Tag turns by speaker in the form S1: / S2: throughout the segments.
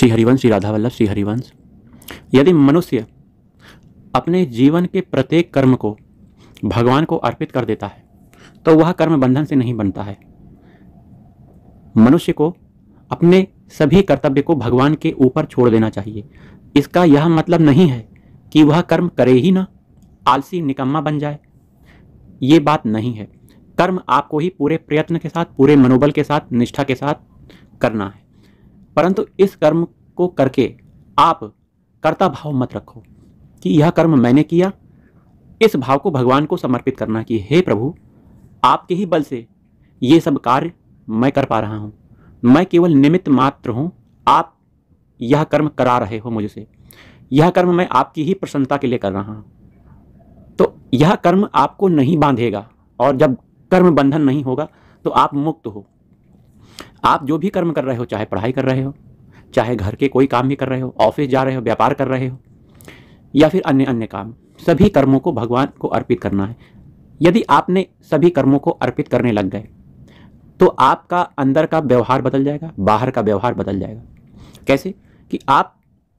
S1: श्री हरिवंश, श्री राधा वल्लभ, श्री हरिवंश। यदि मनुष्य अपने जीवन के प्रत्येक कर्म को भगवान को अर्पित कर देता है तो वह कर्म बंधन से नहीं बनता है। मनुष्य को अपने सभी कर्तव्य को भगवान के ऊपर छोड़ देना चाहिए। इसका यह मतलब नहीं है कि वह कर्म करे ही ना, आलसी निकम्मा बन जाए, ये बात नहीं है। कर्म आपको ही पूरे प्रयत्न के साथ, पूरे मनोबल के साथ, निष्ठा के साथ करना है, परंतु इस कर्म को करके आप कर्ता भाव मत रखो कि यह कर्म मैंने किया। इस भाव को भगवान को समर्पित करना कि हे प्रभु, आपके ही बल से ये सब कार्य मैं कर पा रहा हूँ, मैं केवल निमित्त मात्र हूँ, आप यह कर्म करा रहे हो मुझसे, यह कर्म मैं आपकी ही प्रसन्नता के लिए कर रहा हूँ। तो यह कर्म आपको नहीं बांधेगा, और जब कर्म बंधन नहीं होगा तो आप मुक्त हो। आप जो भी कर्म कर रहे हो, चाहे पढ़ाई कर रहे हो, चाहे घर के कोई काम भी कर रहे हो, ऑफिस जा रहे हो, व्यापार कर रहे हो, या फिर अन्य अन्य काम, सभी कर्मों को भगवान को अर्पित करना है। यदि आपने सभी कर्मों को अर्पित करने लग गए तो आपका अंदर का व्यवहार बदल जाएगा, बाहर का व्यवहार बदल जाएगा। कैसे? कि आप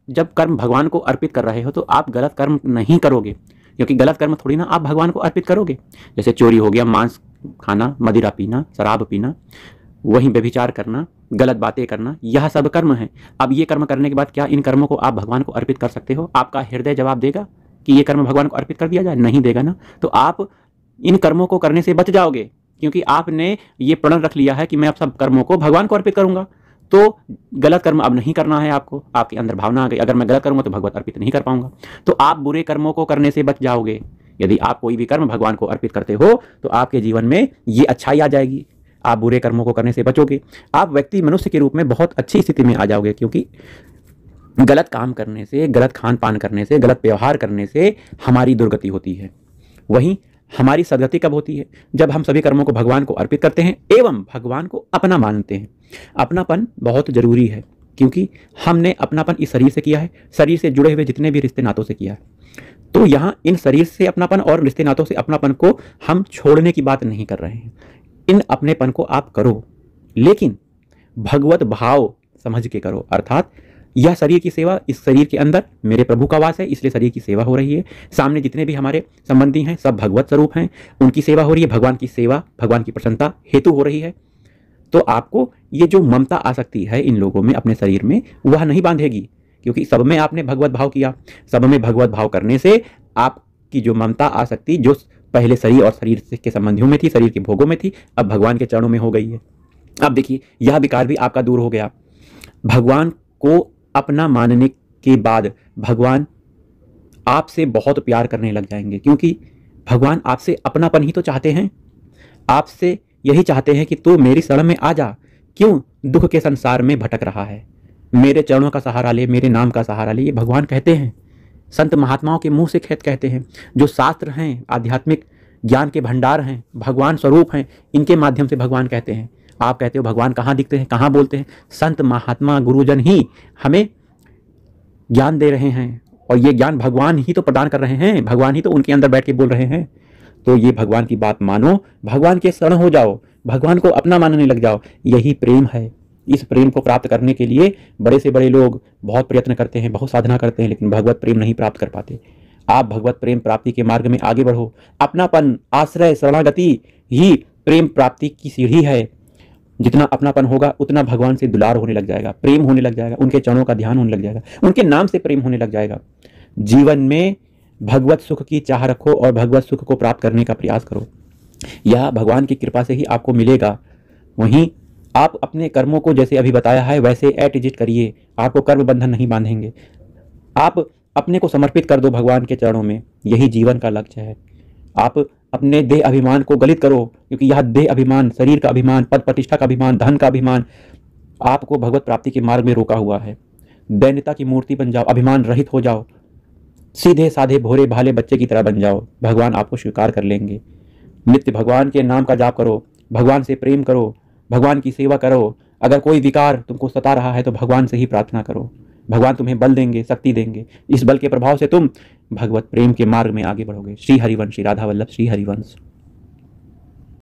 S1: जब कर्म भगवान को अर्पित कर रहे हो तो आप गलत कर्म नहीं करोगे, क्योंकि गलत कर्म थोड़ी ना आप भगवान को अर्पित करोगे। जैसे चोरी हो गया, मांस खाना, मदिरा पीना, शराब पीना, वहीं व्यभिचार करना, गलत बातें करना, यह सब कर्म है। अब ये कर्म करने के बाद क्या इन कर्मों को आप भगवान को अर्पित कर सकते हो? आपका हृदय जवाब देगा कि ये कर्म भगवान को अर्पित कर दिया जाए? नहीं देगा ना। तो आप इन कर्मों को करने से बच जाओगे, क्योंकि आपने ये प्रण रख लिया है कि मैं अब सब कर्मों को भगवान को अर्पित करूंगा। तो गलत कर्म अब नहीं करना है आपको। आपके अंदर भावना आ गई, अगर मैं गलत करूंगा तो भगवत अर्पित नहीं कर पाऊंगा, तो आप बुरे कर्मों को करने से बच जाओगे। यदि आप कोई भी कर्म भगवान को अर्पित करते हो तो आपके जीवन में ये अच्छाई आ जाएगी, आप बुरे कर्मों को करने से बचोगे। आप व्यक्ति मनुष्य के रूप में बहुत अच्छी स्थिति में आ जाओगे, क्योंकि गलत काम करने से, गलत खान पान करने से, गलत व्यवहार करने से हमारी दुर्गति होती है। वहीं हमारी सदगति कब होती है? जब हम सभी कर्मों को भगवान को अर्पित करते हैं एवं भगवान को अपना मानते हैं। अपनापन बहुत जरूरी है, क्योंकि हमने अपनापन इस शरीर से किया है, शरीर से जुड़े हुए जितने भी रिश्ते नातों से किया है। तो यहाँ इन शरीर से अपनापन और रिश्ते नातों से अपनापन को हम छोड़ने की बात नहीं कर रहे हैं। इन अपनेपन को आप करो, लेकिन भगवत भाव समझ के करो। अर्थात यह शरीर की सेवा, इस शरीर के अंदर मेरे प्रभु का वास है, इसलिए शरीर की सेवा हो रही है। सामने जितने भी हमारे संबंधी हैं सब भगवत स्वरूप हैं, उनकी सेवा हो रही है, भगवान की सेवा, भगवान की प्रसन्नता हेतु हो रही है। तो आपको ये जो ममता आसक्ति है इन लोगों में, अपने शरीर में, वह नहीं बांधेगी, क्योंकि सब में आपने भगवत भाव किया। सब में भगवत भाव करने से आपकी जो ममता आसक्ति जो पहले शरीर और शरीर के संबंधियों में थी, शरीर के भोगों में थी, अब भगवान के चरणों में हो गई है। अब देखिए यह विकार भी आपका दूर हो गया। भगवान को अपना मानने के बाद भगवान आपसे बहुत प्यार करने लग जाएंगे, क्योंकि भगवान आपसे अपनापन ही तो चाहते हैं। आपसे यही चाहते हैं कि तू मेरी शरण में आ जा, क्यों दुख के संसार में भटक रहा है, मेरे चरणों का सहारा ले, मेरे नाम का सहारा ले। ये भगवान कहते हैं, संत महात्माओं के मुंह से कहते हैं। जो शास्त्र हैं, आध्यात्मिक ज्ञान के भंडार हैं, भगवान स्वरूप हैं, इनके माध्यम से भगवान कहते हैं। आप कहते हो भगवान कहाँ दिखते हैं, कहाँ बोलते हैं? संत महात्मा गुरुजन ही हमें ज्ञान दे रहे हैं, और ये ज्ञान भगवान ही तो प्रदान कर रहे हैं, भगवान ही तो उनके अंदर बैठ के बोल रहे हैं। तो ये भगवान की बात मानो, भगवान के शरण हो जाओ, भगवान को अपना मानने लग जाओ। यही प्रेम है। इस प्रेम को प्राप्त करने के लिए बड़े से बड़े लोग बहुत प्रयत्न करते हैं, बहुत साधना करते हैं, लेकिन भगवत प्रेम नहीं प्राप्त कर पाते। आप भगवत प्रेम प्राप्ति के मार्ग में आगे बढ़ो। अपनापन, आश्रय, शरणागति ही प्रेम प्राप्ति की सीढ़ी है। जितना अपनापन होगा उतना भगवान से दुलार होने लग जाएगा, प्रेम होने लग जाएगा, उनके चरणों का ध्यान होने लग जाएगा, उनके नाम से प्रेम होने लग जाएगा। जीवन में भगवत सुख की चाह रखो और भगवत सुख को प्राप्त करने का प्रयास करो। यह भगवान की कृपा से ही आपको मिलेगा। वहीं आप अपने कर्मों को जैसे अभी बताया है वैसे एट करिए, आपको कर्म बंधन नहीं बांधेंगे। आप अपने को समर्पित कर दो भगवान के चरणों में, यही जीवन का लक्ष्य है। आप अपने देह अभिमान को गलित करो, क्योंकि यह देह अभिमान, शरीर का अभिमान, पद प्रतिष्ठा का अभिमान, धन का अभिमान आपको भगवत प्राप्ति के मार्ग में रोका हुआ है। दैन्यता की मूर्ति बन जाओ, अभिमान रहित हो जाओ, सीधे साधे भोरे भाले बच्चे की तरह बन जाओ, भगवान आपको स्वीकार कर लेंगे। नित्य भगवान के नाम का जाप करो, भगवान से प्रेम करो, भगवान की सेवा करो। अगर कोई विकार तुमको सता रहा है तो भगवान से ही प्रार्थना करो, भगवान तुम्हें बल देंगे, शक्ति देंगे। इस बल के प्रभाव से तुम भगवत प्रेम के मार्ग में आगे बढ़ोगे। श्री हरिवंश, श्री राधा वल्लभ, श्री हरिवंश।